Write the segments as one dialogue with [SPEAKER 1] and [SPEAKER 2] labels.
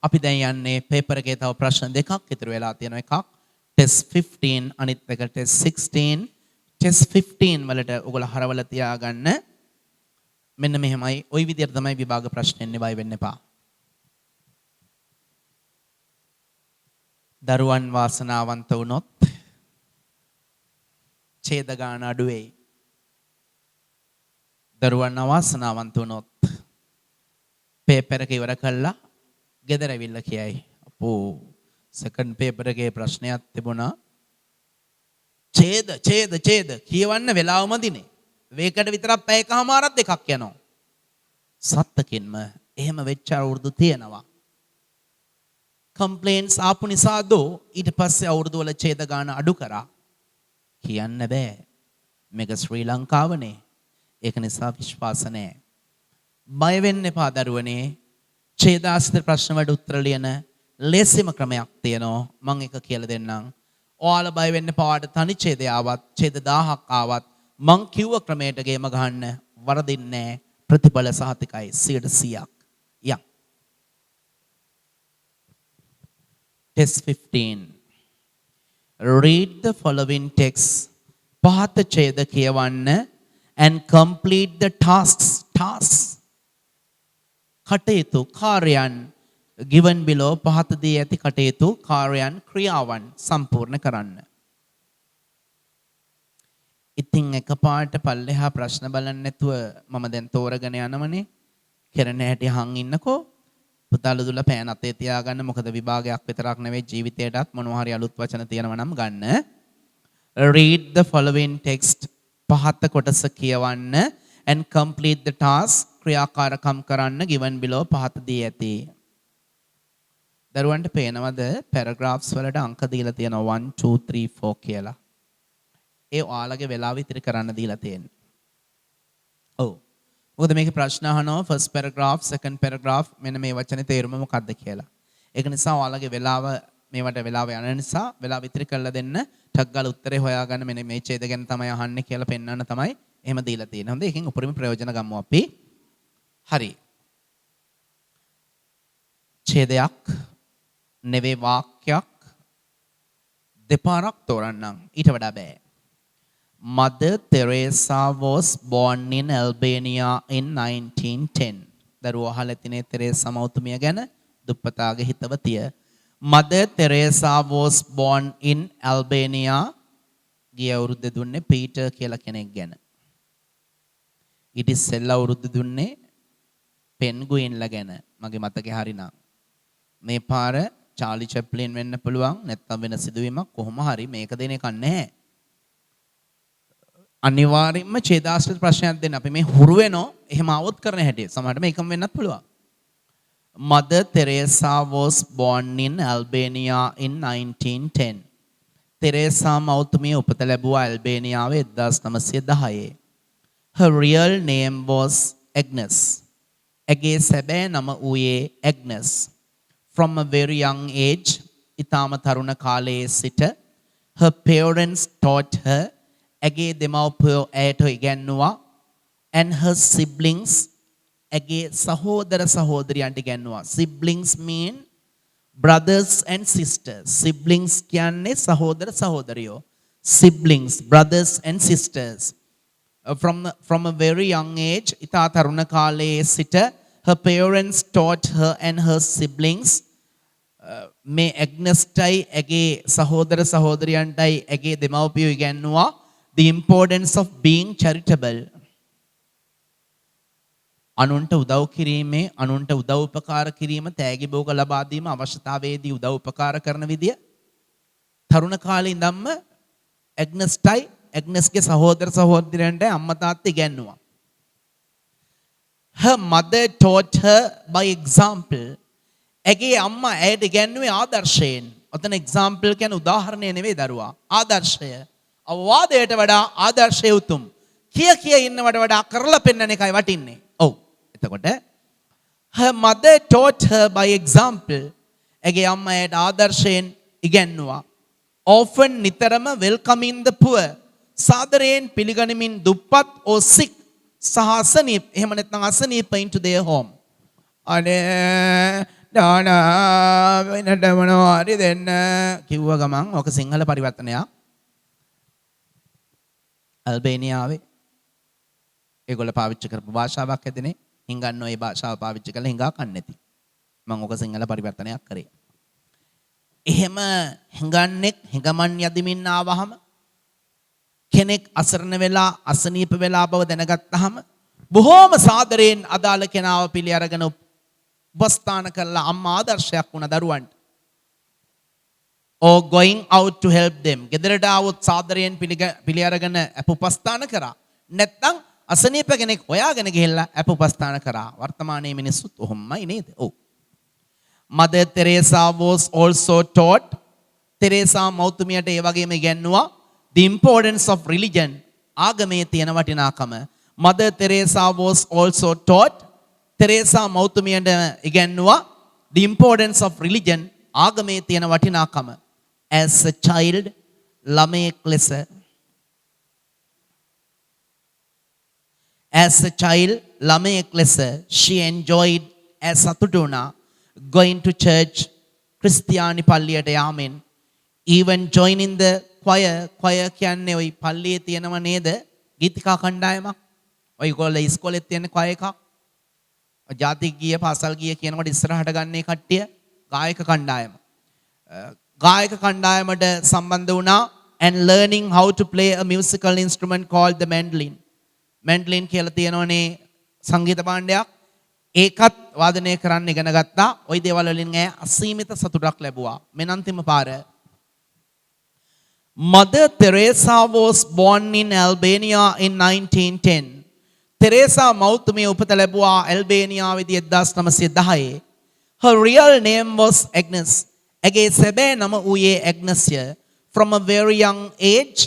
[SPEAKER 1] අපි දැන් යන්නේ පේපර් එකේ තව ප්‍රශ්න දෙකක් ඉතුරු වෙලා තියෙනවා. එකක් ටෙස්ට් 15 අනිත් එක ටෙස්ට් 16. ටෙස්ට් 15 වලට ඔයගොල්ලෝ හරවලා තියාගන්න. මෙන්න මෙහෙමයි. ওই විදිහට තමයි විභාග ප්‍රශ්න එන්නේ, බය වෙන්න එපා. දරුවන් වාසනාවන්ත වුණොත් ඡේද ගාන අඩු වෙයි. දරුවන් අවාසනාවන්ත වුණොත් පේපර් එක ඉවර කළා ගෙදර ඇවිල්ලා කියයි අපෝ සෙකන්ඩ් පේපර් එකේ ප්‍රශ්නයක් තිබුණා ඡේද කියවන්න වෙලාවම දිනේ වේකට විතරක් පැයකමාරක් දෙකක් යනවා. සත්තකින්ම එහෙම වෙච්ච අවුරුදු තියෙනවා. කම්ප්ලේන්ට්ස් ආපු නිසා දෝ ඊට පස්සේ අවුරුදු වල ඡේද ගාන අඩු කරා. කියන්න බෑ. මේක ශ්‍රී ලංකාවනේ. ඒක නිසා විශ්වාස නැහැ. බය වෙන්න එපා දරුවනේ. ඡේදාස්ත්‍ර ප්‍රශ්න වලට උත්තර ලියන ලේසිම ක්‍රමයක් තියෙනවා. මම එක කියලා දෙන්නම්. ඔයාලා බය වෙන්න එපා. ඔයාලට තනි ඡේදය ආවත් ඡේද 1000ක් ආවත් මං කිව්ව ක්‍රමයට ගේම ගහන්න වරදින්නේ නැහැ. ප්‍රතිඵල සහතිකයි 100%ක්. යම්. Test 15. Read the following text. පහත ඡේද කියවන්න and complete the tasks. කටයුතු කාර්යයන් given below පහත දී ඇති කටයුතු කාර්යයන් ක්‍රියාවන් සම්පූර්ණ කරන්න. ඉතින් එකපාරට පල්ලෙහා ප්‍රශ්න බලන්න නැතුව මම දැන් තෝරගෙන යනවනේ. කරන හැටි හං ඉන්නකෝ. පුතාලු දුල පෑන් අතේ තියාගන්න. මොකද විභාගයක් විතරක් නෙවෙයි ජීවිතේටත් මොනවා හරි අලුත් වචන තියෙනවා නම් ගන්න. Read the following text. පහත කොටස කියවන්න and complete the task. ක්‍රියාකාරකම් කරන්න given below පහත දී ඇති. දරුවන්ට පේනවද paragraphs වලට අංක දීලා තියෙනවා 1 2 3 4 කියලා. ඒ ඔයාලගේ වෙලාව ඉතිරි කරන්න දීලා තියෙන්නේ. ඔව්. මොකද මේකේ ප්‍රශ්න අහනවා first paragraph second paragraph මෙන්න මේ වචනේ තේරුම මොකක්ද කියලා. ඒක නිසා ඔයාලගේ වෙලාව මේවට වෙලාව යන නිසා වෙලාව ඉතිරි කරලා දෙන්න. ටක් ගාලා උත්තරේ හොයාගන්න මෙන්න මේ ඡේද ගැන තමයි අහන්නේ කියලා පෙන්වන්න තමයි එහෙම දීලා තියෙන්නේ. හොඳයි. එකෙන් උපරිම ප්‍රයෝජන ගමු අපි. හරි. ඡේදයක් නෙවෙයි වාක්‍යයක් දෙපාරක් තෝරන්නම්. ඊට වඩා බෑ. Mother Teresa was born in Albania in 1910. දරුවෝ අහලා තිනේ තෙරේසා මෞතුමිය ගැන දුප්පතාගේ හිතවතිය. Mother Teresa was born in Albania. ගිය අවුරුද්දේ දුන්නේ පීටර් කියලා කෙනෙක් ගැන. ඊට ඉස්සෙල්ලා අවුරුද්දේ දුන්නේ පෙන්ගුයින්ලා ගැන. මගේ මතකේ හරිනම් මේ පාර චාලි චැප්ලින් වෙන්න පුළුවන් නැත්නම් වෙන සිදුවීමක් කොහොම හරි මේක දෙන එකක් නැහැ. අනිවාර්යයෙන්ම ඡේදාශ්‍රිත ප්‍රශ්නයක් දෙන්න. අපි මේ හුරු වෙනෝ එහෙම આવොත් කරන හැටි. සමහරට මේකම වෙන්නත් පුළුවන්. Mother Teresa was born in Albania in 1910. තෙරේසා මෞතුමිය උපත ලැබුවා ඇල්බේනියාවේ 1910. Her real name was Agnes. ඇගේ සැබෑ නම වූයේ Agnes. From a very young age, ඉතාම තරුණ කාලයේ සිට her parents taught her. ඇගේ දෙමව්පියෝ ඇයට ඉගැන්නුවා. And her siblings, ඇගේ සහෝදර සහෝදරියන්ට ඉගැන්නුවා. Siblings mean brothers and sisters. Siblings කියන්නේ සහෝදර සහෝදරියෝ. Siblings, brothers and sisters. From a very young age, ඉතා තරුණ කාලයේ සිට her parents taught her and her siblings. මේ ඇග්නස්ටයි ඇගේ සහෝදර සහෝදරියන්ටයි ඇගේ දෙමව්පියෝ ඉගැන්නුවා the importance of being charitable. අනුන්ට උදව් කිරීමේ අනුන්ට උදව් උපකාර කිරීම තෑගි භෝග ලබා දීම අවශ්‍යතාවයේදී උදව් උපකාර කරන විදිය තරුණ කාලේ ඉඳන්ම ඇග්නස්ටයි ඇග්නස්ගේ සහෝදර සහෝදරියන්ට අම්මා තාත්තා ඉගැන්නුවා. Her mother taught her by example. ඇගේ අම්මා ඇයට ඉගැන්නුවේ ආදර්ශයෙන්. ඔතන example කියන්නේ උදාහරණය නෙවෙයි දරුවා. ආදර්ශය. අවවාදයට වඩා ආදර්ශය උතුම්. කිය ඉන්නවට වඩා කරලා පෙන්වන එකයි වටින්නේ. ඔව්. එතකොට her mother taught her by example. ඇගේ අම්මා ඇයට ආදර්ශයෙන් ඉගැන්නුවා. Often නිතරම welcoming the poor. සාදරයෙන් පිළිගනිමින් දුප්පත් or sick සහ අසනීප එහෙම නැත්නම් අසනීප into their home. අනේ දාන වෙනට මොනවා හරි දෙන්න කිව්ව ගමන් ඔක සිංහල පරිවර්තනයක් ඇල්බේනියාවේ ඒගොල්ලෝ පාවිච්චි කරපු භාෂාවක් ඇදෙනේ හිඟන්නෝ ඒ භාෂාව පාවිච්චි කරලා හිඟා කන්නේ නැති මම ඔක සිංහල පරිවර්තනයක් කරේ එහෙම හිඟන්නෙක් හිඟමන් යදිමින් ආවහම කෙනෙක් අසරණ වෙලා අසනීප වෙලා බව දැනගත්තාම බොහෝම සාදරයෙන් අදාළ කෙනාව පිළි අරගෙන උපස්ථාන කළා අම්මා ආදර්ශයක් වුණ දරුවන්ට or going out to help them ගෙදරට આવොත් සාදරයෙන් පිළි අරගෙන අප උපස්ථාන කරා නැත්නම් අසනීප කෙනෙක් හොයාගෙන ගිහිල්ලා අප උපස්ථාන කරා වර්තමානයේ මිනිස්සුත් ඔහොමයි නේද ඔව් Mother Teresa was also taught තෙරේසා මෞතුමියට ඒ වගේම ඉගැන්නුවා the importance of religion ආගමේ තියෙන වටිනාකම Mother Teresa was also taught තෙරේසා මෞතුමියට ඉගැන්නුවා the importance of religion ආගමේ තියෙන වටිනාකම as a child ළමයෙක් ලෙස as a child ළමයෙක් ලෙස she enjoyed as සතුටු වුණා going to church ක්‍රිස්තියානි පල්ලියට යාමෙන් even joining the choir කියන්නේ ওই පල්ලියේ තියෙනව නේද ගීතිකා කණ්ඩායමක් ඔයගොල්ලෝ ඉස්කෝලේ තියෙන choir එකක් ජාතික ගීය පාසල් ගීය කියනකොට ඉස්සරහට ගන්නේ කට්ටිය ගායක කණ්ඩායම ගායක කණ්ඩායමට සම්බන්ධ වුණා and learning how to play a musical instrument called the mandolin mandolin කියලා තියෙනවනේ සංගීත භාණ්ඩයක් ඒකත් වාදනය කරන්න ඉගෙන ගත්තා ওই දේවල් වලින් ඈ අසීමිත සතුටක් ලැබුවා මෙන්න අන්තිම පාර Mother Teresa was born in Albania in 1910 Teresa මෞතුමිය උපත ලැබුවා ඇල්බේනියාවේදී 1910 Her real name was Agnes ඇගේ සැබෑ නම ඌයේ ඇග්නස්ය from a very young age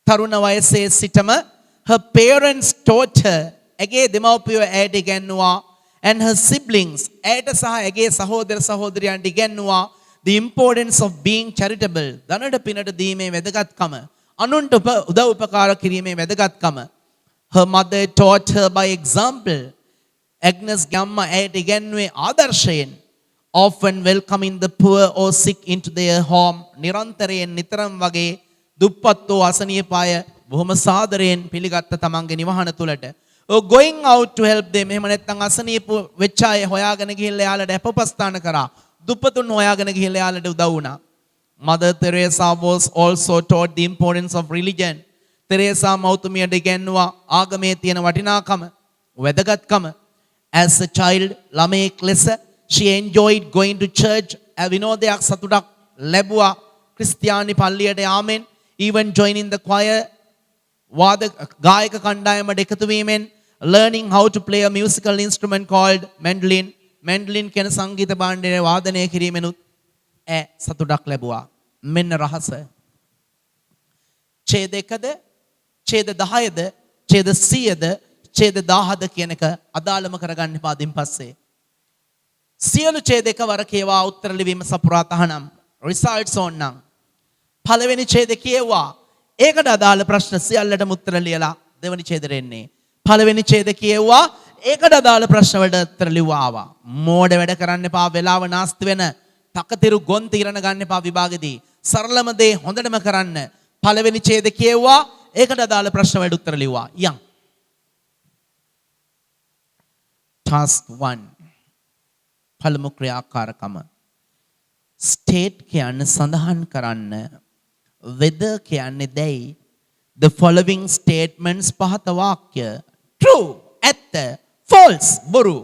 [SPEAKER 1] තරුණ වයසේ සිටම her parents taught her ඇගේ දෙමව්පියෝ ඇයට ඉගැන්නුවා and her siblings ඇයට සහ ඇගේ සහෝදර සහෝදරයන්ට ඉගැන්නුවා the importance of being charitable දනට පිනට දීමේ වැදගත්කම අනුන්ට උදව් උපකාර කිරීමේ වැදගත්කම her mother taught her by example Agnes ගම්මා ඇයට ඉගැන්නුවේ ආදර්ශයෙන් often welcoming the poor or sick into their home නිරන්තරයෙන් නිතරම වගේ දුප්පත් වූ අසනීප අය බොහොම සාදරයෙන් පිළිගත්ත තමන්ගේ නිවහන තුලට going out to help them එහෙම නැත්නම් අසනීප වෙච්ච අය හොයාගෙන ගිහිල්ලා යාළට අපපස්ථාන කරා දුප්පතුන් හොයාගෙන ගිහිල්ලා යාළට උදව් වුණා Mother Teresa was also taught the importance of religion Teresa මෞතුමියට ඉගැන්නුවා ආගමේ තියෙන වටිනාකම වැදගත්කම as a child ළමයෙක් ලෙස she enjoyed going to church විනෝදයක් සතුටක් ලැබුවා ක්‍රිස්තියානි පල්ලියට යාමෙන් even joining the choir ගායක කණ්ඩායමට එකතු වීමෙන් learning how to play a musical instrument called mandolin mandolin කියන සංගීත භාණ්ඩය වාදනය කිරීමෙනුත් සතුටක් ලැබුවා මෙන්න රහස ඡේද 1ද ඡේද 10ද ඡේද 100ද ඡේද 1000ද කියන එක අදාළම කරගන්න පාදින් පස්සේ සියලු ඡේද එකවර කියවා උත්තර ලිවීම සපුරා තහනම් රිසල්ට්ස් ඕන්නම් පළවෙනි ඡේද කියවා ඒකට අදාළ ප්‍රශ්න සියල්ලටම උත්තර ලියලා දෙවෙනි ඡේදෙට එන්නේ පළවෙනි ඡේද කියවා ඒකට අදාළ ප්‍රශ්න වලට උත්තර ලිව්වා ආවා මෝඩ වැඩ කරන්න එපා වෙලාව නාස්ති වෙන තකතිරු ගොන් තීරණ ගන්න එපා විභාගෙදී සරලම දේ හොඳටම කරන්න පළවෙනි ඡේද කියවා ඒකට අදාළ ප්‍රශ්න වලට උත්තර ලිව්වා යම් task 1 පළමු ක්‍රියාකාරකම state කියන්නේ සඳහන් කරන්න whether කියන්නේ දැයි the following statements පහත වාක්‍ය true ඇත්ත false බොරු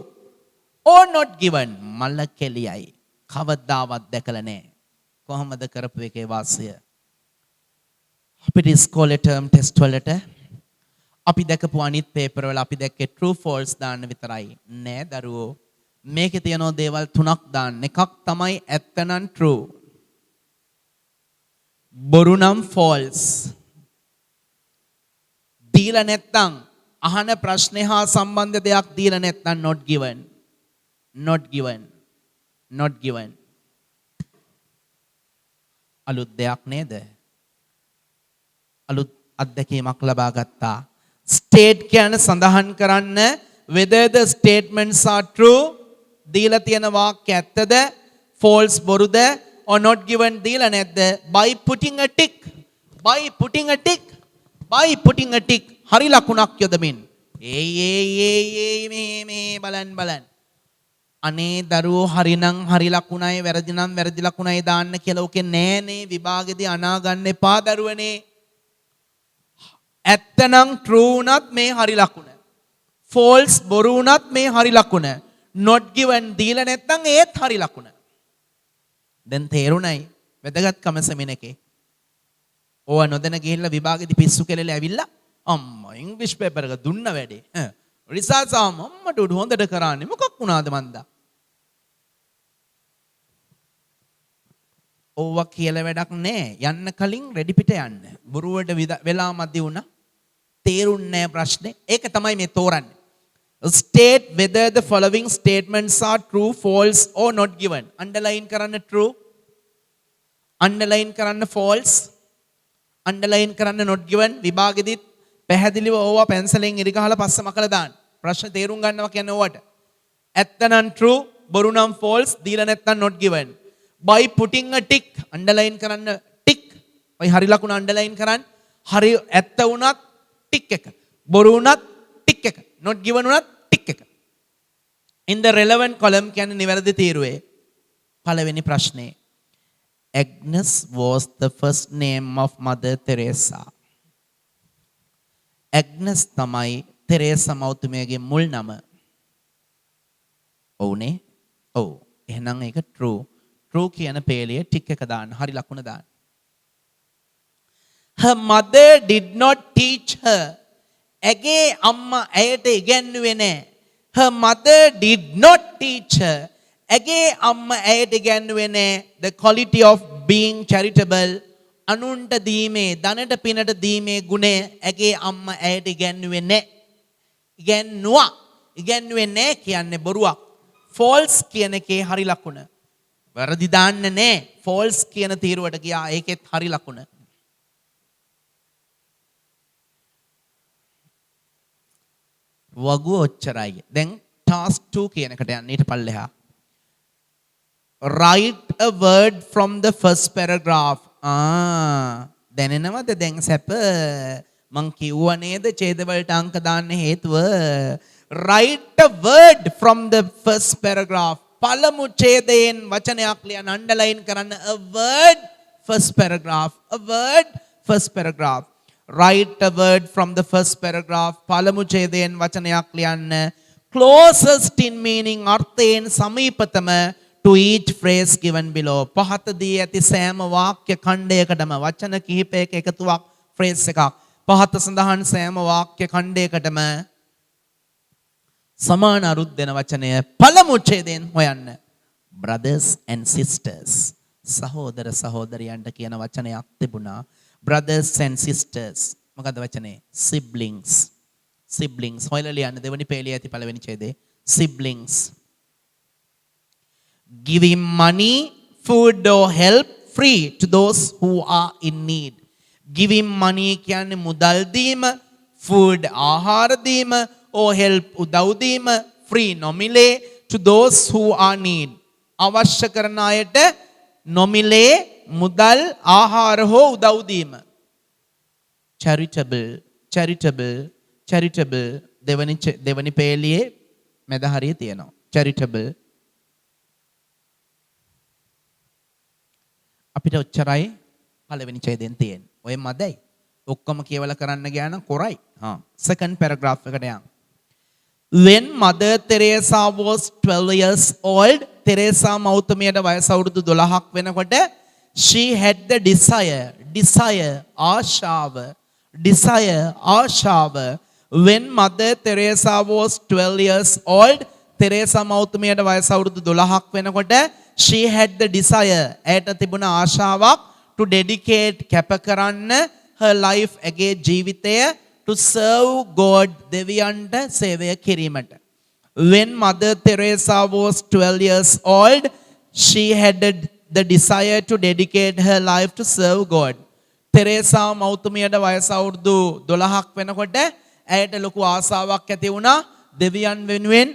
[SPEAKER 1] or not given මල කෙලියයි කවදාවත් දැකලා නැහැ කොහොමද කරපු එකේ වාසිය අපිට ඉස්කෝලේ ටර්ම් ටෙස්ට් වලට අපි දැකපු අනිත් පේපර් වල අපි දැක්කේ true false දාන්න විතරයි නෑ දරුවෝ මේකේ තියෙන දේවල් තුනක් දාන්න එකක් තමයි ඇත්ත නම් true බොරු නම් false දීලා නැත්නම් අහන ප්‍රශ්නේ හා සම්බන්ධ දෙයක් දීලා නැත්නම් not given not given not given අලුත් දෙයක් නේද අලුත් අත්දැකීමක් ලබා ගත්තා state කියන සඳහන් කරන්න whether the statements are true දීලා තියෙන වාක්‍ය ඇත්තද? false බොරුද? or not given දීලා නැද්ද? by putting a tick. by putting a tick. by putting a tick. හරි ලකුණක් යොදමින්. මේ බලන්න. අනේ දරුවෝ හරිනම් හරි ලකුණයි වැරදි නම් වැරදි ලකුණයි දාන්න කියලා ඔකේ නෑනේ විභාගෙදී අනා ගන්න එපා දරුවනේ. ඇත්තනම් true උනත් මේ හරි ලකුණ. false බොරු උනත් මේ හරි ලකුණ. not given දීලා නැත්නම් ඒත් හරි ලකුණ. දැන් තේරුණයි වැදගත්කම සෙමිනකේ. ඕවා නොදැන ගිහිල්ලා විභාගෙදී පිස්සු කෙලෙලා ඇවිල්ලා අම්මා ඉංග්‍රීසි පේපර් එක දුන්න වැඩේ. රිසර්ච් ආව මම්මට උඩ හොඳට කරන්නේ මොකක් වුණාද මන්දා? ඕවා කියලා වැඩක් නෑ. යන්න කලින් රෙඩි පිට යන්න. බොරුවට වෙලා මදි වුණා. තේරුන්නේ නෑ ප්‍රශ්නේ. ඒක තමයි මේ තෝරන්නේ. State whether the following statements are true, false or not given. Underline කරන්න true. Underline කරන්න false. Underline කරන්න not given. විභාගෙදිත් පැහැදිලිව ඕවා පැන්සලෙන් ඉරි ගහලා පස්ස මකලා දාන්න. ප්‍රශ්න තේරුම් ගන්නවා කියන්නේ ඕවට. ඇත්තනම් true, බොරු නම් false, දීලා නැත්නම් not given. By putting a tick, underline කරන්න tick. ඔය හරි ලකුණ underline කරන්න. හරි ඇත්ත වුණත් tick එක. බොරු වුණත් tick එක. not given වුණත් tick එක. In the relevant column කියන්නේ නිවැරදි තීරුවේ. පළවෙනි ප්‍රශ්නේ. Agnes was the first name of Mother Teresa. Agnes තමයි තෙරේසා මෞතුමියගේ මුල් නම. ඔව්නේ? ඔව්. එහෙනම් ඒක true. true කියන පේලිය ටික් එක දාන්න. හරි ලකුණ දාන්න. Her mother did not teach her. ඇගේ අම්මා ඇයට ඉගැන්වුවේ නැහැ. Her mother did not teach her. ඇගේ අම්මා ඇයට ඉගැන්වුවේ නැහැ the quality of being charitable. අනුන්ට දීමේ ධනට පිනට දීමේ ගුණය ඇගේ අම්මා ඇයට ඉගැන්වුවේ නැහැ. ඉගැන්වුවේ නැහැ කියන්නේ බොරුවක්. false කියන එකේ හරි ලකුණ. වැරදි දාන්න නැහැ. false කියන තීරුවට ගියා. ඒකෙත් හරි ලකුණ. වගුව ඔච්චරයි. දැන් task 2 කියන එකට යන්න ඊට පල්ලෙහා. Write a word from the first paragraph. දැනෙනවද දැන් සැප? මං කිව්වා නේද ඡේද වලට අංක දාන්න හේතුව. Write a word from the first paragraph. පළමු ඡේදයෙන් වචනයක් ලියන්න underline කරන්න a word first paragraph. A word first paragraph. Write a word from the first paragraph. පළමු ඡේදයෙන් වචනයක් ලියන්න. Closest in meaning අර්ථයෙන් සමීපතම to each phrase given below. පහත දී ඇති සෑම වාක්‍ය ඛණ්ඩයකටම වචන කිහිපයක එකතුවක් phrase එකක්. පහත සඳහන් සෑම වාක්‍ය ඛණ්ඩයකටම සමාන අරුත් දෙන වචනය පළමු ඡේදයෙන් හොයන්න. brothers and sisters. සහෝදර සහෝදරියන්ට කියන වචනයක් තිබුණා. brothers and sisters. මොකද්ද වචනේ? siblings. siblings. හොයලා ලියන්න දෙවෙනි පේලිය ඇති පළවෙනි ඡේදේ. siblings. Giving money, food or help free to those who are in need. Giving money කියන්නේ මුදල් දීම, food ආහාර දීම, or help උදව් දීම, free නොමිලේ to those who are need. අවශ්‍ය කරන අයට නොමිලේ මුදල් ආහාර හෝ උදව් දීම. charitable, charitable, charitable දෙවනි පේලියේ මැද හරිය තියෙනවා. charitable. අපිට ඔච්චරයි පළවෙනි ඡේදයෙන් තියෙන්නේ. ඔය මදයි. ඔක්කොම කියවලා කරන්න ගියා නම් කොරයි. second paragraph එකට යන්න. When Mother Teresa was 12 years old, Teresa මෞතුමියට වයස අවුරුදු 12ක් වෙනකොට she had the ආශාව. When Mother Teresa was 12 years old, Teresa මෞතුමියට වයස අවුරුදු 12ක් වෙනකොට she had the desire. ඇයට තිබුණ ආශාවක් to dedicate කැප කරන්න her life ඇගේ ජීවිතය to serve God දෙවියන්ට සේවය කිරීමට. When Mother Teresa was 12 years old, she had the desire to dedicate her life to serve God. තෙරේසා මෞතුමියට වයස අවුරුදු 12ක් වෙනකොට ඇයට ලොකු ආසාවක් ඇති වුණා දෙවියන් වෙනුවෙන්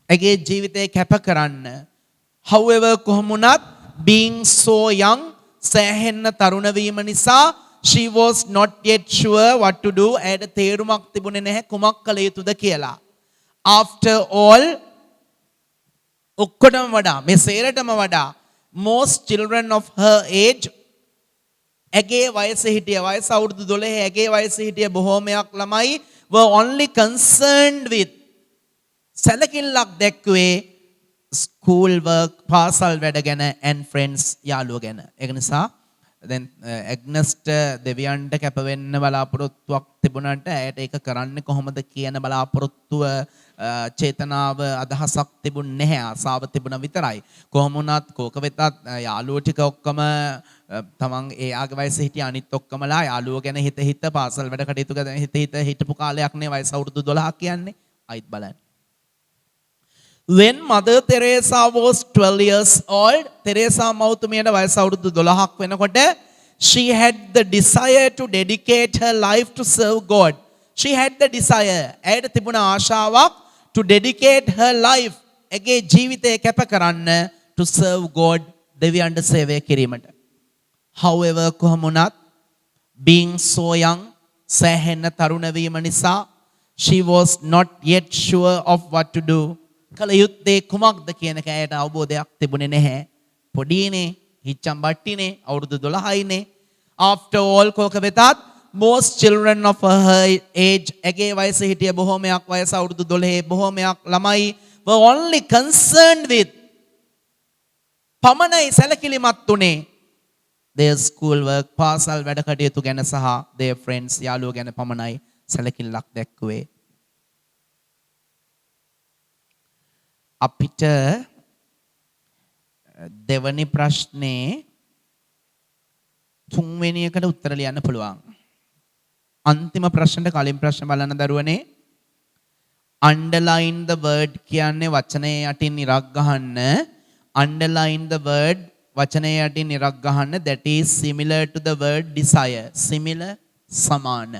[SPEAKER 1] ඇගේ ජීවිතය කැප කරන්න. However කොහොම වුණත් being so young සෑහෙන්න තරුණ වීම නිසා she was not yet sure what to do. ඇයට තේරුමක් තිබුණේ නැහැ කුමක් කළ යුතුද කියලා. After all ඔක්කොටම වඩා මේ සේරටම වඩා most children of her age ඇගේ වයස හිටිය වයස අවුරුදු 12 ඇගේ වයස හිටිය බොහෝමයක් ළමයි were only concerned with සැලකිල්ලක් දැක්වේ school work පාසල් වැඩ ගැන and friends යාළුවෝ ගැන. ඒක නිසා දැන් ඇග්නස්ට දෙවියන්ට කැප වෙන්න බලාපොරොත්තුවක් තිබුණාට ඇයට ඒක කරන්නේ කොහොමද කියන බලාපොරොත්තුව චේතනාව අදහසක් තිබුණ නැහැ ආසාව තිබුණා විතරයි. කොහොම වුණත් කෝක වෙතත් යාළුවෝ ටික ඔක්කොම තමන් එයාගේ වයසේ හිටිය අනිත් ඔක්කොමලා යාළුවෝ ගැන හිත පාසල් වැඩ කටයුතු ගැන හිත හිටපු කාලයක් නේ වයස අවුරුදු 12 කියන්නේ. අයිත් බලන්න. When Mother Teresa was 12 years old, Teresa මෞතුමියට වයස අවුරුදු 12ක් වෙනකොට she had the desire to dedicate her life to serve God. She had the desire. ඇයට තිබුණ ආශාවක් to dedicate her life. ඇගේ ජීවිතය කැප කරන්න to serve God. දෙවියන්ට සේවය කිරීමට. However කොහොම වුණත් being so young සෑහෙන්න තරුණ වීම නිසා she was not yet sure of what to do. කල යුත්තේ කුමක්ද කියන කෑයට අවබෝධයක් තිබුණේ නැහැ. පොඩිනේ හිච්චම් බට්ටිනේ අවුරුදු 12යිනේ. After all කෝක වෙතත් most children of her age ඇගේ වයස හිටිය බොහෝමයක් වයස අවුරුදු 12 බොහෝමයක් ළමයි were only concerned with පමණයි සැලකිලිමත් උනේ their school work පාසල් වැඩ කටයුතු ගැන සහ their friends යාළුවෝ ගැන පමණයි සැලකිල්ලක් දැක්ුවේ. අපිට දෙවනි ප්‍රශ්නේ තුන්වෙනි එකට උත්තර ලියන්න පුළුවන්. අන්තිම ප්‍රශ්නට කලින් ප්‍රශ්න බලන්න දරුවනේ. underline the word කියන්නේ වචනයේ යටින් ඉරක් ගහන්න. underline the word වචනයේ යටින් ඉරක් ගහන්න that is similar to the word desire. similar සමාන.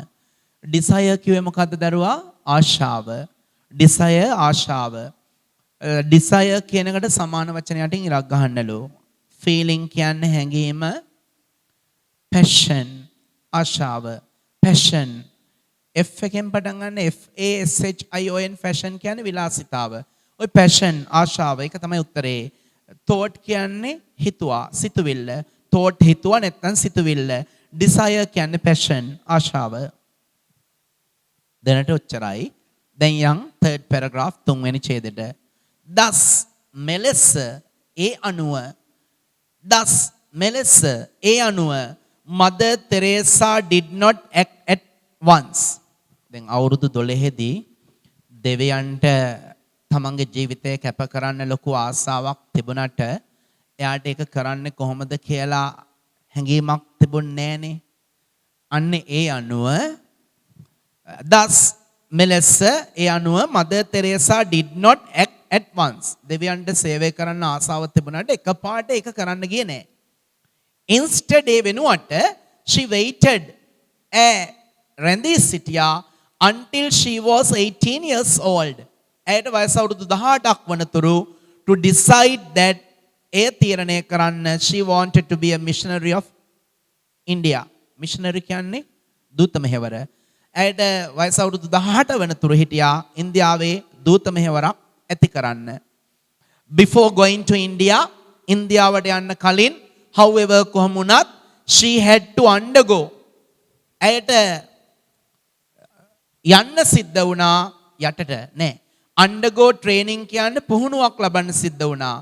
[SPEAKER 1] desire කිව්වේ මොකද්ද දරුවා? ආශාව. desire ආශාව. desire කියන එකට සමාන වචන යටින් ඉරක් ගහන්නලු. feeling කියන්නේ හැඟීම. passion ආශාව. passion F එකෙන් පටන් ගන්න FASHION fashion කියන්නේ විලාසිතාව. ඔය passion ආශාව ඒක තමයි උත්තරේ. thought කියන්නේ හිතුවා සිතුවිල්ල. thought හිතුවා නැත්නම් සිතුවිල්ල. desire කියන්නේ passion ආශාව. දැනට ඔච්චරයි. දැන් යන් third paragraph තුන්වෙනි ඡේදෙට. thus මෙලෙස ඒ අනුව thus මෙලෙස ඒ අනුව Mother Teresa did not act at once. දැන් අවුරුදු 12 දී දෙවියන්ට තමන්ගේ ජීවිතය කැප කරන්න ලොකු ආසාවක් තිබුණට එයාට ඒක කරන්න කොහොමද කියලා හැඟීමක් තිබුණේ නැහනේ. අන්න ඒ අනුව thus මෙලෙස ඒ අනුව Mother Teresa did not act at once. දෙවියන්ට සේවය කරන්න ආසාවක් තිබුණාට එකපාරට ඒක කරන්න ගියේ නැහැ. Instead ඒ වෙනුවට she waited රැඳී සිටියා until she was 18 years old. ඇයට වයස අවුරුදු 18ක් වනතුරු to decide that ඒ තීරණය කරන්න she wanted to be a missionary of India. missionary කියන්නේ දූත මෙහෙවර. ඇයට වයස අවුරුදු 18 වනතුරු හිටියා ඉන්දියාවේ දූත මෙහෙවරක් ඇති කරන්න. Before going to India ඉන්දියාවට යන්න කලින් however කොහොම වුණත් she had to undergo ඇයට යන්න සිද්ධ වුණා යටට නෑ undergo training කියන්නේ පුහුණුවක් ලබන්න සිද්ධ වුණා.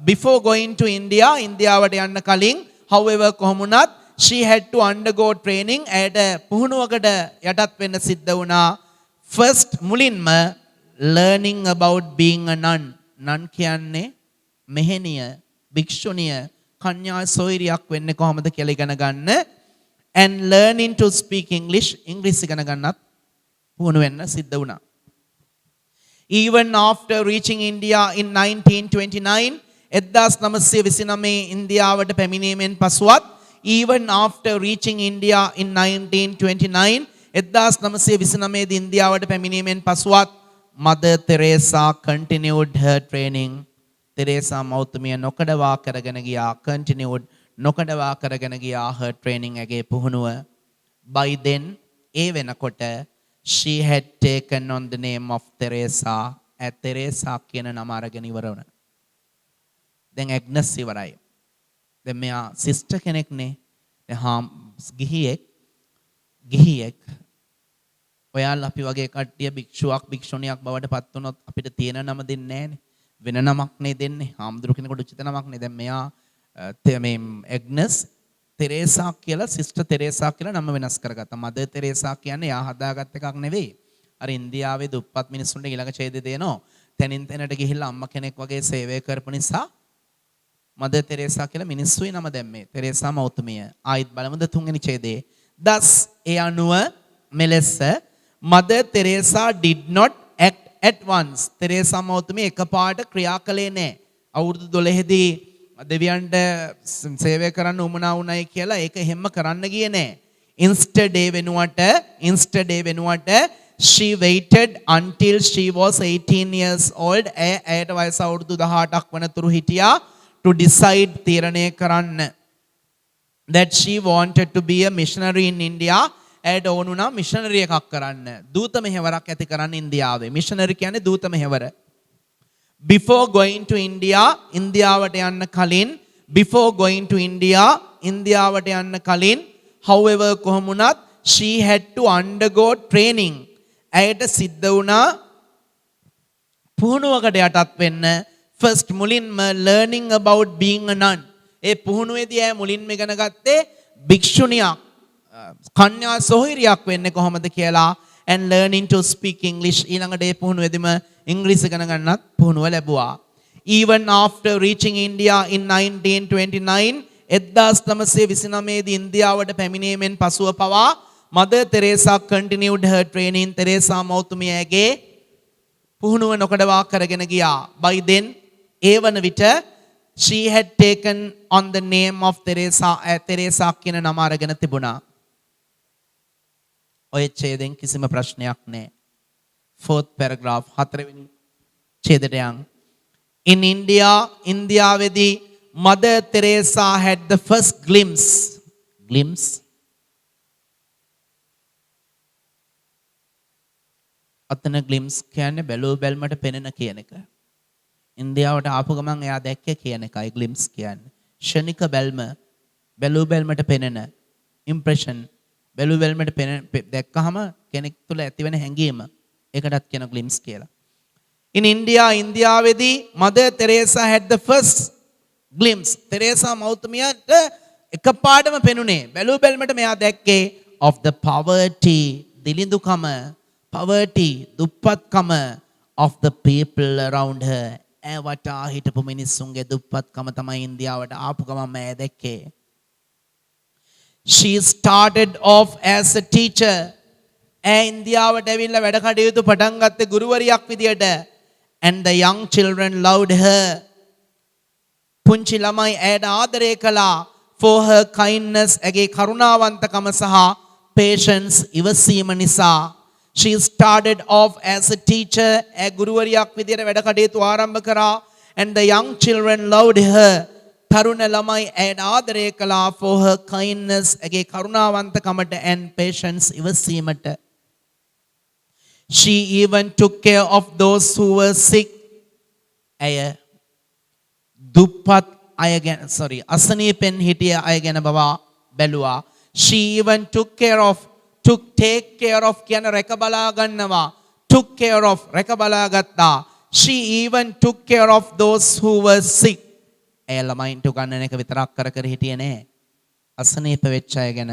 [SPEAKER 1] Before going to India ඉන්දියාවට යන්න කලින් however කොහොම වුණත් she had to undergo training ඇයට පුහුණුවකට යටත් වෙන්න සිද්ධ වුණා. first මුලින්ම learning about being a nun. nun කියන්නේ මෙහෙණිය භික්ෂුණිය කන්‍යා සොයුරියක් වෙන්නේ කොහොමද කියලා ඉගෙන ගන්න. and learning to speak English ඉංග්‍රීසි ඉගෙන ගන්නත් පුහුණු වෙන්න සිද්ධ වුණා. even after reaching India in 1929 1929 ඉන්දියාවට පැමිණීමෙන් පසුවත් even after reaching India in 1929 1929 දී ඉන්දියාවට පැමිණීමෙන් පසුවත් Mother Teresa continued her training. Teresa මෞතුමිය නොකඩවා කරගෙන ගියා, continued නොකඩවා කරගෙන ගියා her training එකේ පුහුණුව. By then ඒ වෙනකොට she had taken on the name of Teresa. Teresa කියන නම අරගෙන ඉවර වුණා. දැන් ඇග්නස් ඉවරයි. දැන් මෙයා සිස්ටර් කෙනෙක්නේ. දැන් ගිහියෙක් ඔයාලා අපි වගේ කට්ටිය භික්ෂුවක් භික්ෂුණියක් බවට පත් වුණොත් අපිට තියෙන නම දෙන්නේ නැහනේ. වෙන නමක් නේ දෙන්නේ. හාමුදුරු කෙනෙකුට උචිත නමක් නේ. දැන් මෙයා මේ ඇග්නස් තෙරේසා කියලා සිස්ටර් තෙරේසා කියලා නම වෙනස් කරගත්තා. මදර් තෙරේසා කියන්නේ යා හදාගත්ත එකක් නෙවෙයි. අර ඉන්දියාවේ දුප්පත් මිනිස්සුන්ට ඊළඟ ඡේදය දෙනවා. තනින් තැනට ගිහිල්ලා අම්මා කෙනෙක් වගේ සේවය කරපු නිසා මදර් තෙරේසා කියලා මිනිස්සුයි නම දැම්මේ. තෙරේසා මෞතුමිය. ආයිත් බලමුද තුන්වෙනි ඡේදයේ. thus ඒ අනුව මෙලෙස Mother Teresa did not act at once. තෙරේසා මෞතුමිය එකපාරට ක්‍රියා කළේ නැහැ. අවුරුදු 12 දී දෙවියන්ට සේවය කරන්න උමනා වුණයි කියලා ඒක හැම කරන්න ගියේ නැහැ. instead ඒ වෙනුවට she waited until she was 18 years old. ඇයට වයස අවුරුදු 18ක් වනතුරු හිටියා to decide තීරණය කරන්න that she wanted to be a missionary in India. ඇයට ඕන වුණා මිෂනරි එකක් කරන්න. දූත මෙහෙවරක් ඇති කරන්න ඉන්දියාවේ. මිෂනරි කියන්නේ දූත මෙහෙවර. Before going to India, ඉන්දියාවට යන්න කලින් however කොහොම වුණත් she had to undergo training. ඇයට සිද්ධ වුණා පුහුණුවකට යටත් වෙන්න. First මුලින්ම learning about being a nun. ඒ පුහුණුවේදී ඇය මුලින්ම ඉගෙන ගත්තේ භික්ෂුණියක් කන්‍යා සොහොයුරියක් වෙන්නේ කොහොමද කියලා and learning to speak English. ඊළඟට ඒ පුහුණුවේදීම ඉංග්‍රීසි ඉගෙන ගන්නත් පුහුණුව ලැබුවා. Even after reaching India in 1929 1929 දී ඉන්දියාවට පැමිණීමෙන් පසුව පවා Mother Teresa continued her training. තෙරේසා මෞතුමියගේ පුහුණුව නොකඩවා කරගෙන ගියා. By then ඒ වන විට she had taken on the name of Teresa. තෙරේසා කියන නම අරගෙන තිබුණා. ඔය ඡේදෙන් කිසිම ප්‍රශ්නයක් නැහැ. fourth paragraph 4 වෙනි ඡේදයට යන්. In India, ඉන්දියාවේදී Mother Teresa had the first glimpse අතන glimpse කියන්නේ බැලුව බැලමට පෙනෙන කියන එක. ඉන්දියාවට ආපු ගමන් එයා දැක්කේ කියන එකයි glimpse කියන්නේ. ෂණික බැල්ම, බැලුව බැලමට පෙනෙන impression, බැලුව බැලමට දැක්කහම කෙනෙක් තුළ ඇතිවෙන හැඟීම, ඒකටත් කියන glimpse කියලා. In India, ඉන්දියාවේදී Mother Teresa had the first glimpse. තෙරේසා මෞතුමියට එකපාරටම පෙනුනේ බැලුව බැලමට මෙයා දැක්කේ of the poverty, දිලිඳුකම, poverty, දුප්පත්කම of the people around her. ඇය වටා හිටපු මිනිස්සුන්ගේ දුප්පත්කම තමයි ඉන්දියාවට ආපු ගමන් මම දැක්කේ. She started off as a teacher. ඇය ඉන්දියාවට ඇවිල්ලා වැඩ කටයුතු පටන් ගත්තේ ගුරුවරියක් විදියට. And the young children loved her. පුංචි ළමයි ඇයට ආදරය කළා for her kindness. ඇගේ කරුණාවන්තකම සහ patience, ඉවසීම නිසා. She started off as a teacher. ඇය ගුරුවරියක් විදියට වැඩ කටයුතු ආරම්භ කරා. And the young children loved her. තරුණ ළමයි ඇයට ආදරය කළා for her kindness. ඇගේ කරුණාවන්තකමට and patience, ඉවසීමට. She even took care of those who were sick. ඇය දුප්පත් අය ගැන අසනීපෙන් හිටිය අය ගැන බැලුවා. She even take care of කියන රැක බලා ගන්නවා. took care of රැක බලා ගත්තා. She even took care of those who were sick. ඇය ළමයින්ට උගන්නන එක විතරක් කර හිටියේ නෑ. අසනීප වෙච්ච අය ගැන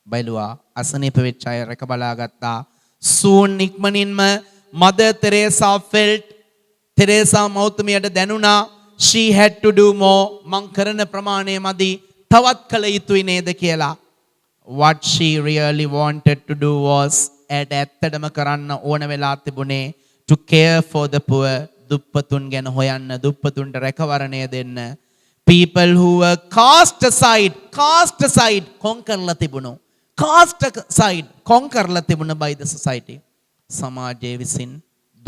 [SPEAKER 1] බැලුවා. අසනීප වෙච්ච අය රැක බලා ගත්තා. Soon ඉක්මනින්ම Mother Teresa felt, තෙරේසා මෞතුමියට දැනුණා she had to do more. මං කරන ප්‍රමාණය මදි, තවත් කළ යුතුයි නේද කියලා. What she really wanted to do was ඇත්තටම කරන්න ඕන වෙලා තිබුණේ to care for the poor. දුප්පතුන් ගැන හොයන්න, දුප්පතුන්ට රැකවරණය දෙන්න. People who were cast aside කොන් කරලා තිබුණු. cast aside කොන් කරලා තිබුණ by the society. සමාජයේ විසින්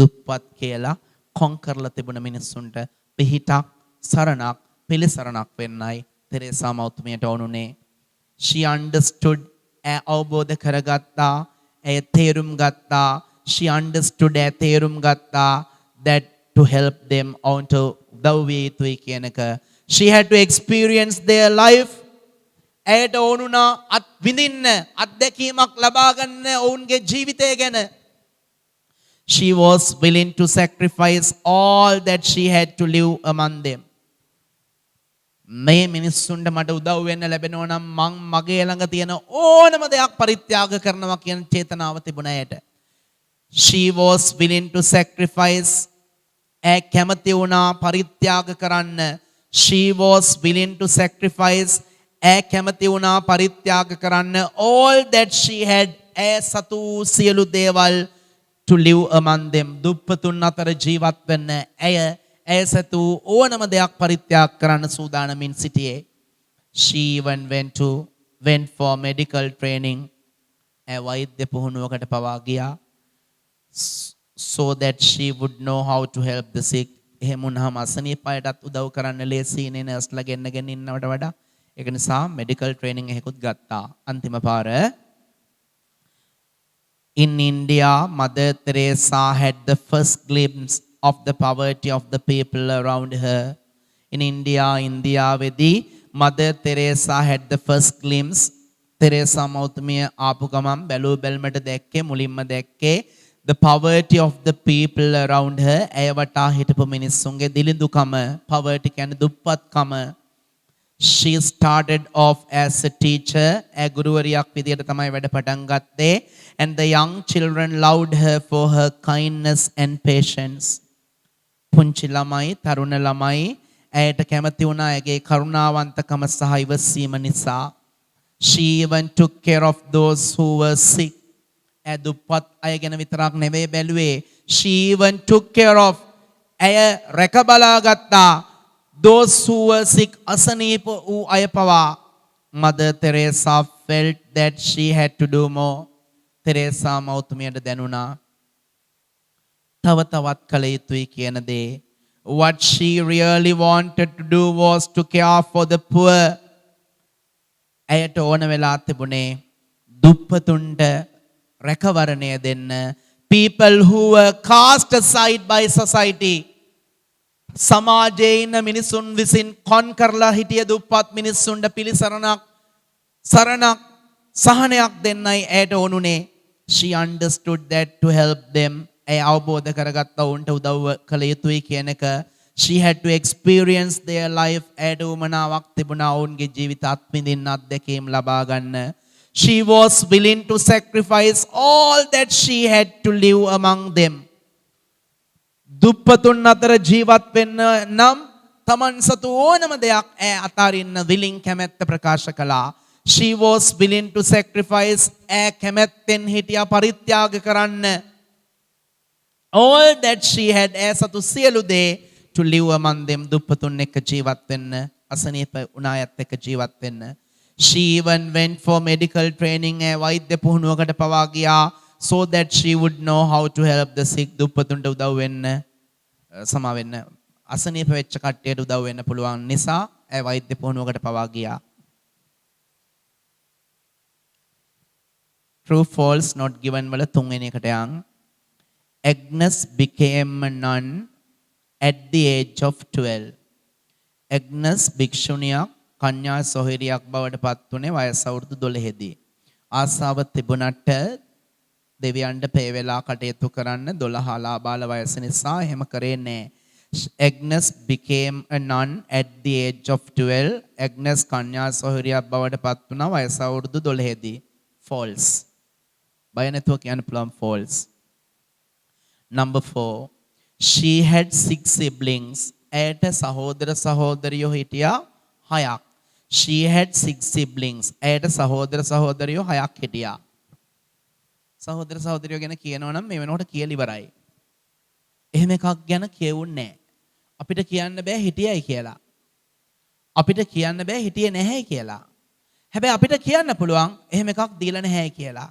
[SPEAKER 1] දුප්පත් කියලා කොන් කරලා තිබුණ මිනිස්සුන්ට පිහිටක් සරණක් පිළිසරණක් වෙන්නයි තෙරේසා මෞතුමියට ඕනුනේ. She understood අවබෝධ කරගත්තා ඇය තේරුම් ගත්තා. She understood ඇය තේරුම් ගත්තා that to help them on to උදව් විය යුතුයි කියන එක. She had to experience their life. ඇයට ඕනුනා අත් විඳින්න අත්දැකීමක් ලබා ගන්න ඔවුන්ගේ ජීවිතය ගැන. She was willing to sacrifice all that she had to live among them. මේ මිනිස්සුන්ට මට උදව් වෙන්න ලැබෙනවා නම් මං මගේ ළඟ තියෙන ඕනම දෙයක් පරිත්‍යාග කරනවා කියන චේතනාව තිබුණා ඇයට. She was willing to sacrifice. ඇය කැමති වුණා පරිත්‍යාග කරන්න. She was willing to sacrifice. ඇය කැමති වුණා පරිත්‍යාග කරන්න all that she had. ඇය සතු සියලු දේවල් to live among them. දුප්පතුන් අතර ජීවත් වෙන්න ඇය සතු ඕනම දෙයක් පරිත්‍යාග කරන්න සූදානමින් සිටියේ. She even went for medical training. ඇය වෛද්‍ය පුහුණුවකට පවා ගියා. So that she would know how to help the sick. එහෙම වුණාම අසනීප අයටත් උදව් කරන්න ලේසියිනේ නර්ස්ලා ගෙන්නගෙන ඉන්නවට වඩා. ඒක නිසා මෙඩිකල් ට්‍රේනින් එකකුත් ගත්තා. අන්තිම පාර in India, Mother Teresa had the first glimpse of the poverty of the people around her. In India, ඉන්දියාවේදී Mother Teresa had the first glimpse. තෙරේසා මෞතුමිය ආපු ගමන් බැලූ බැල්මට දැක්කේ මුලින්ම දැක්කේ the poverty of the people around her. ඇය වටා හිටපු මිනිස්සුන්ගේ දිලිඳුකම. poverty කියන්නේ දුප්පත්කම. She started off as a teacher. ඇය ගුරුවරියක් විදියට තමයි වැඩ පටන් ගත්තේ. And the young children loved her for her kindness and patience. පුංචි ළමයි තරුණ ළමයි ඇයට කැමති වුණා ඇගේ කරුණාවන්තකම සහ ඉවසීම නිසා. She even took care of those who were sick. ඇය දුප්පත් අය ගැන විතරක් නෙවෙයි බැලුවේ. She even took care of ඇය රැක බලා ගත්තා those who were sick. අසනීප වූ අය පවා. Mother Teresa felt that she had to do more. තෙරේසා මෞතුමියට දැනුණා තව තවත් කළ යුතුයි කියන දේ. What she really wanted to do was to care for the poor. ඇයට ඕන වෙලා තිබුණේ දුප්පතුන්ට රැකවරණය දෙන්න. People who were cast aside by society. සමාජයේ ඉන්න මිනිසුන් විසින් කොන් කරලා හිටිය දුප්පත් මිනිස්සුන්ට පිළිසරණක් සරණක් සහනයක් දෙන්නයි ඇයට ඕනුනේ. She understood that to help them. ඇය අවබෝධ කරගත්තා ඔවුන්ට උදව් කළ යුතුයි කියන එක. She had to experience their life. ඇයට උමනාවක් තිබුණා ඔවුන්ගේ ජීවිත අත්විඳින්න අත්දැකීම් ලබා ගන්න. She was willing to sacrifice all that she had to live among them. දුප්පතුන් අතර ජීවත් වෙන්න නම් තමන් සතු ඕනම දෙයක් ඇය අතාරින්න willing කැමැත්ත ප්‍රකාශ කළා. She was willing to sacrifice. ඇය කැමැත්තෙන් හිටියා පරිත්‍යාග කරන්න. All that she had. ඇය සතු සියලු දේ to live among them. දුප්පතුන් එක්ක ජීවත් වෙන්න අසනීප වුණ අයත් එක්ක ජීවත් වෙන්න. She even went for medical training. ඇය වෛද්‍ය පුහුණුවකට පවා ගියා so that she would know how to help the sick. දුප්පතුන්ට උදව් වෙන්න සමා වෙන්න අසනීප වෙච්ච කට්ටියට උදව් වෙන්න පුළුවන් නිසා ඇය වෛද්‍ය පුහුණුවකට පවා ගියා. True false not given වල තුන්වෙනි එකට යන්. Agnes became a nun at the age of 12. Agnes භික්ෂුණියක් කන්‍යා සොහොරියක් බවට පත් වුණේ වයස අවුරුදු 12 දී. ආසාව තිබුණට දෙවියන්ට පේ වෙලා කටයුතු කරන්න 12 ආලාබාල වයස නිසා එහෙම කරේ නැහැ. Agnes became a nun at the age of 12. Agnes කන්‍යා සොහොරියක් බවට පත් වුණා වයස අවුරුදු 12 දී. False. බය නැතුව කියන්න පුළුවන් false. Number 4. She had 6 siblings. ඇයට සහෝදර සහෝදරියෝ හිටියා 6ක්. She had 6 siblings. ඇයට සහෝදර සහෝදරියෝ 6ක් හිටියා. සහෝදර සහෝදරියෝ ගැන කියනවා නම් මේ වෙනකොට කියලා ඉවරයි. එහෙම එකක් ගැන කියවුන්නේ නැහැ. අපිට කියන්න බෑ හිටියයි කියලා. අපිට කියන්න බෑ හිටියේ නැහැ කියලා. හැබැයි අපිට කියන්න පුළුවන් එහෙම එකක් දීලා නැහැ කියලා.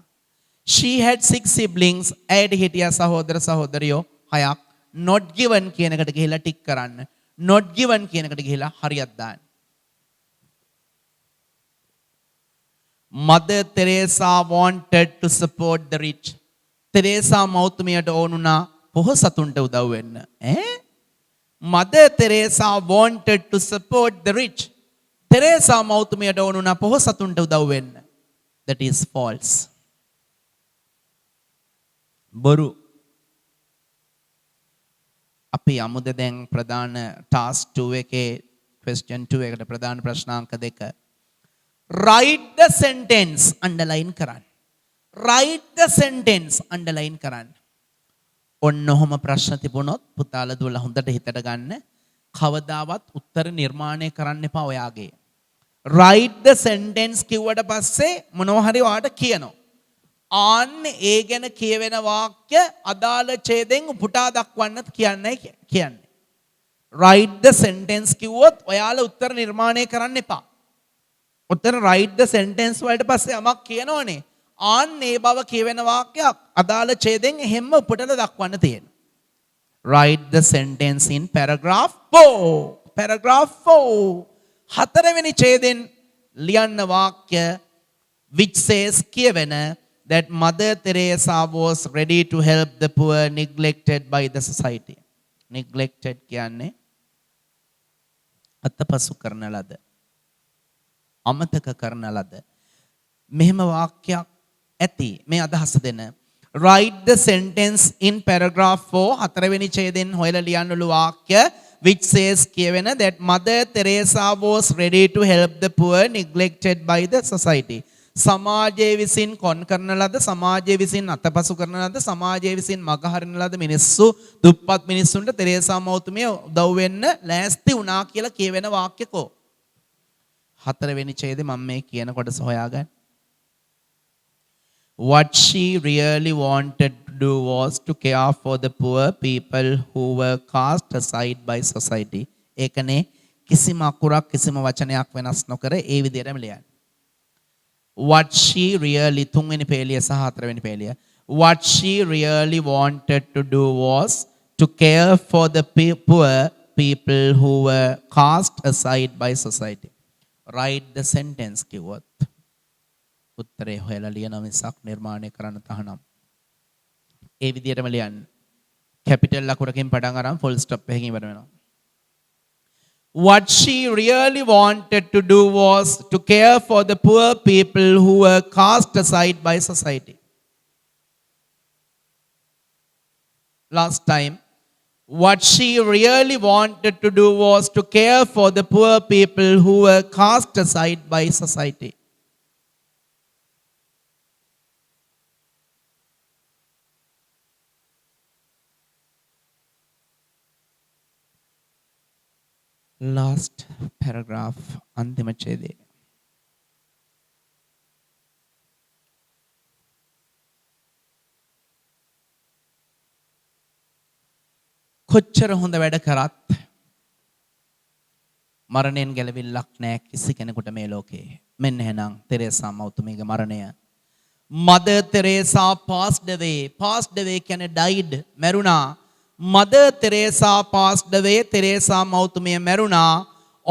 [SPEAKER 1] She had 6 siblings. ඇයට හිටියා සහෝදර සහෝදරියෝ 6ක් not given කියන එකට ගිහිල්ලා ටික් කරන්න. not given කියන එකට ගිහිල්ලා හරියක් දාන්න. Mother Teresa wanted to support the rich. තෙරේසා මෞතුමියට ඕනුනා පොහොසතුන්ට උදව් වෙන්න. Mother Teresa wanted to support the rich. තෙරේසා මෞතුමියට ඕනුනා පොහොසතුන්ට උදව් වෙන්න. That is false. බොරු. අපි යමුද දැන් ප්‍රධාන task 2 එකේ question 2 එකට ප්‍රධාන ප්‍රශ්නාංක 2. Write the sentence underline කරන්න. Write the sentence underline කරන්න. ඔන්න ඔහොම ප්‍රශ්න තිබුණොත් පුතාලා දුවලා හොඳට හිතට ගන්න. කවදාවත් උත්තර නිර්මාණය කරන්න එපා ඔයාගේ. Write the sentence කිව්වට පස්සේ මොනවා හරි ඔයාට කියනවා. ආන්න ඒ ගැන කියවෙන වාක්‍ය අදාළ ඡේදයෙන් උපුටා දක්වන්න කියන්නේ. Write the sentence කිව්වොත් ඔයාලා උත්තර නිර්මාණය කරන්න එපා. උත්තර write the sentence වලට පස්සේ යමක් කියනෝනේ. ආන්න ඒ බව කියවෙන වාක්‍යයක් අදාළ ඡේදයෙන් එහෙම්ම උපුටලා දක්වන්න තියෙනවා. Write the sentence in paragraph 4. Paragraph 4. හතරවෙනි ඡේදයෙන් ලියන්න වාක්‍ය which says කියවෙන that Mother Teresa was ready to help the poor neglected by the society. Neglected කියන්නේ අතපසු කරන ලද. අමතක කරන ලද. මෙහෙම වාක්‍යයක් ඇති. මේ අදහස දෙන. Write the sentence in paragraph 4 හතරවෙනි ඡේදයෙන් හොයලා ලියන්නලු වාක්‍ය which says කියවෙන that Mother Teresa was ready to help the poor neglected by the society. සමාජයේ විසින් කොන් කරන ලද, සමාජයේ විසින් අතපසු කරන ලද, සමාජයේ විසින් මගහරින ලද මිනිස්සු, දුප්පත් මිනිස්සුන්ට තෙරේසා මෞතුමිය උදව් වෙන්න ලෑස්ති වුණා කියලා කියවෙන වාක්‍යකෝ. හතරවෙනි ඡේදේ මම මේ කියන කොටස හොයාගන්න. What she really wanted to do was to care for the poor people who were cast aside by society. ඒකනේ කිසිම අකුරක් කිසිම වචනයක් වෙනස් නොකර ඒ විදිහටම ලියන්න. What she really තුන්වෙනි පේලිය සහ හතරවෙනි පේලිය. What she really wanted to do was to care for the poor people who were cast aside by society. Write the sentence කිව්වොත් උත්තරේ හොයලා ලියන මිසක් නිර්මාණය කරන්න තහනම්. ඒ විදිහටම ලියන්න. කැපිටල් ලකුණකින් පටන් අරන් ෆුල් ස්ටොප් එකකින් ඉවර වෙනවා. What she really wanted to do was to care for the poor people who were cast aside by society. Last time, what she really wanted to do was to care for the poor people who were cast aside by society. Last paragraph අන්තිම ඡේදය. කොච්චර හොඳ වැඩ කරත් මරණයෙන් ගැලවිල්ලක් නැහැ කිසි කෙනෙකුට මේ ලෝකේ. මෙන්න එහෙනම් තෙරේසා මෞතුමියගේ මරණය. Mother Teresa passed away. Passed away කියන්නේ died, මැරුණා. Mother Teresa passed away. තෙරේසා මෞතුමිය මැරුණා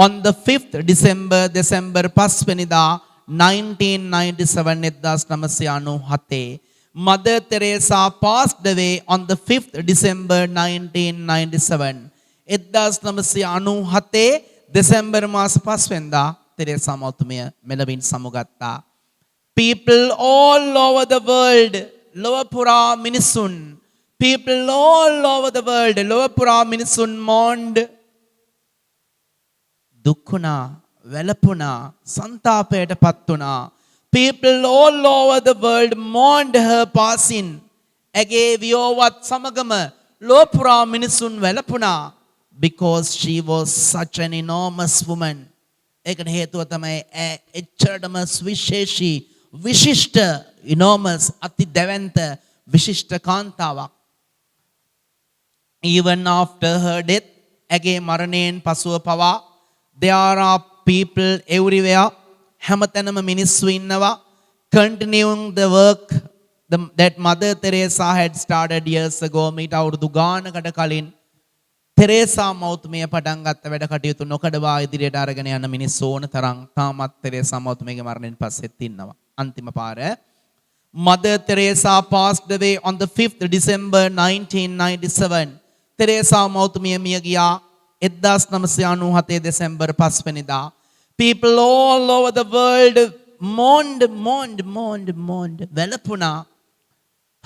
[SPEAKER 1] on the 5th December 5 වෙනිදා 1997 1997. Mother Teresa passed away on the 5th December 1997. 1997 December මාස 5 වෙනිදා තෙරේසා මෞතුමිය මෙලවින් සමුගත්තා. People all over the world, ලොව පුරා මිනිසුන්, people all over the world, ලොව පුරා මිනිසුන් mourned, දුක්ුණා, වැළපුණා, සංතාපයට පත් වුණා. People all over the world mourned her passing. ඇගේ වියෝවත් සමගම ලොව පුරා මිනිසුන් වැළපුණා. Because she was such an enormous woman. ඒකට හේතුව තමයි එච්චරටම සුවිශේෂී, විශිෂ්ට, enormous, අති දැවැන්ත විශිෂ්ට කාන්තාවක්. Even after her death, ඇගේ මරණයෙන් පසුව පවා there are people everywhere, හැමතැනම මිනිස්සු ඉන්නවා, continuing the work, that Mother Teresa had started years ago මීට අවුරුදු ගානකට කලින් තෙරේසා මෞතුමිය පටන් ගත්ත වැඩ කටයුතු නොකඩවා ඉදිරියට අරගෙන යන මිනිස්සු ඕන තරම් තාමත් තෙරේසා මෞතුමියගේ මරණයෙන් පස්සෙත් ඉන්නවා. අන්තිම පාර Mother Teresa passed away on the 5th December 1997. තෙරේසා මෞතුමිය මිය ගියා 1997 දෙසැම්බර් 5 වෙනිදා. People all over the world mourned. වැළපුණා.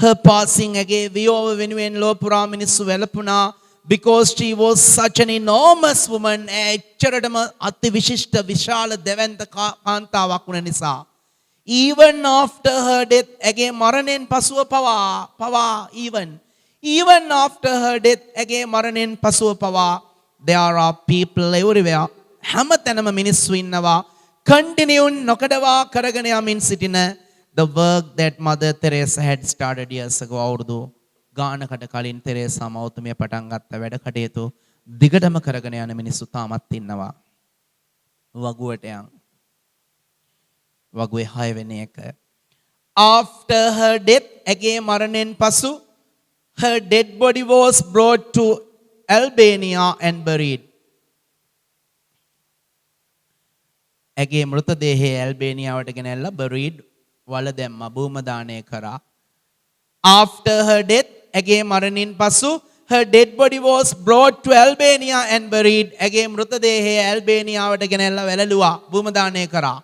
[SPEAKER 1] Her passing again වියෝව වෙනුවෙන් ලෝ පුරා මිනිස්සු වැළපුණා. Because she was such an enormous woman. එච්චරටම අති විශිෂ්ට විශාල දෙවන්ත කාන්තාවක් වුණ නිසා. Even after her death, again මරණයෙන් පසුව පවා even after her death, again මරණයෙන් පසුව පවා there are people everywhere. හැමතැනම මිනිස්සු ඉන්නවා. continue නොකඩවා කරගෙන යමින් සිටින the work that Mother Teresa had started years ago. අවුරුදු ගානකට කලින් තෙරේසා මෞතුමිය පටන් ගත්ත වැඩ කටයුතු දිගටම කරගෙන යන මිනිස්සු තාමත් ඉන්නවා. වගුවට යන්. වගුවේ 6 වෙනි එක. After her death, again මරණයෙන් පසු her dead body was brought to Albania and buried. ඇගේ මෘතදේහය ඇල්බේනියාවට ගෙනල්ලා buried වල දැම්මා, භූම දානය කරා. After her death, ඇගේ මරණින් පසු her dead body was brought to Albania and buried. ඇගේ මෘතදේහය ඇල්බේනියාවට ගෙනල්ලා වැළලුවා, භූම දානය කරා.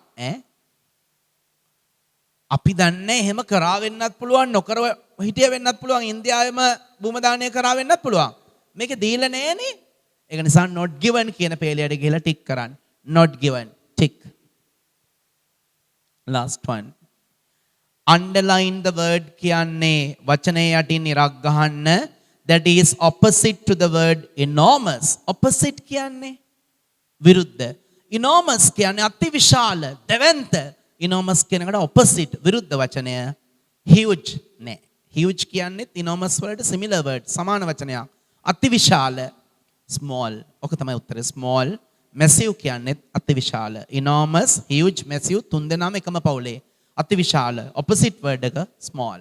[SPEAKER 1] අපි දන්නේ එහෙම කරා වෙන්නත් පුළුවන්, නොකර හිටිය වෙන්නත් පුළුවන්, ඉන්දියාවෙම භූම දානය කරා වෙන්නත් පුළුවන්. මේක දීලා නෑනේ. ඒක නිසා not given කියන පේලියට ගිහලා ටික් කරන්න. not given tick. Last one. Underline the word කියන්නේ වචනය යටින් ඉරක් ගහන්න. That is opposite to the word enormous. Opposite කියන්නේ විරුද්ධ. Enormous කියන්නේ අතිවිශාල, දෙවන්ත. Enormous කියනකට opposite විරුද්ධ වචනය huge නෑ. Huge කියන්නේ enormous වලට similar word, සමාන වචනයක්. අතිවිශාල small. ඔක තමයි උත්තරේ. small. massive කියන්නේ අතිවිශාල. enormous, huge, massive තුන් දෙනාම එකම පවුලේ. අතිවිශාල opposite word එක small.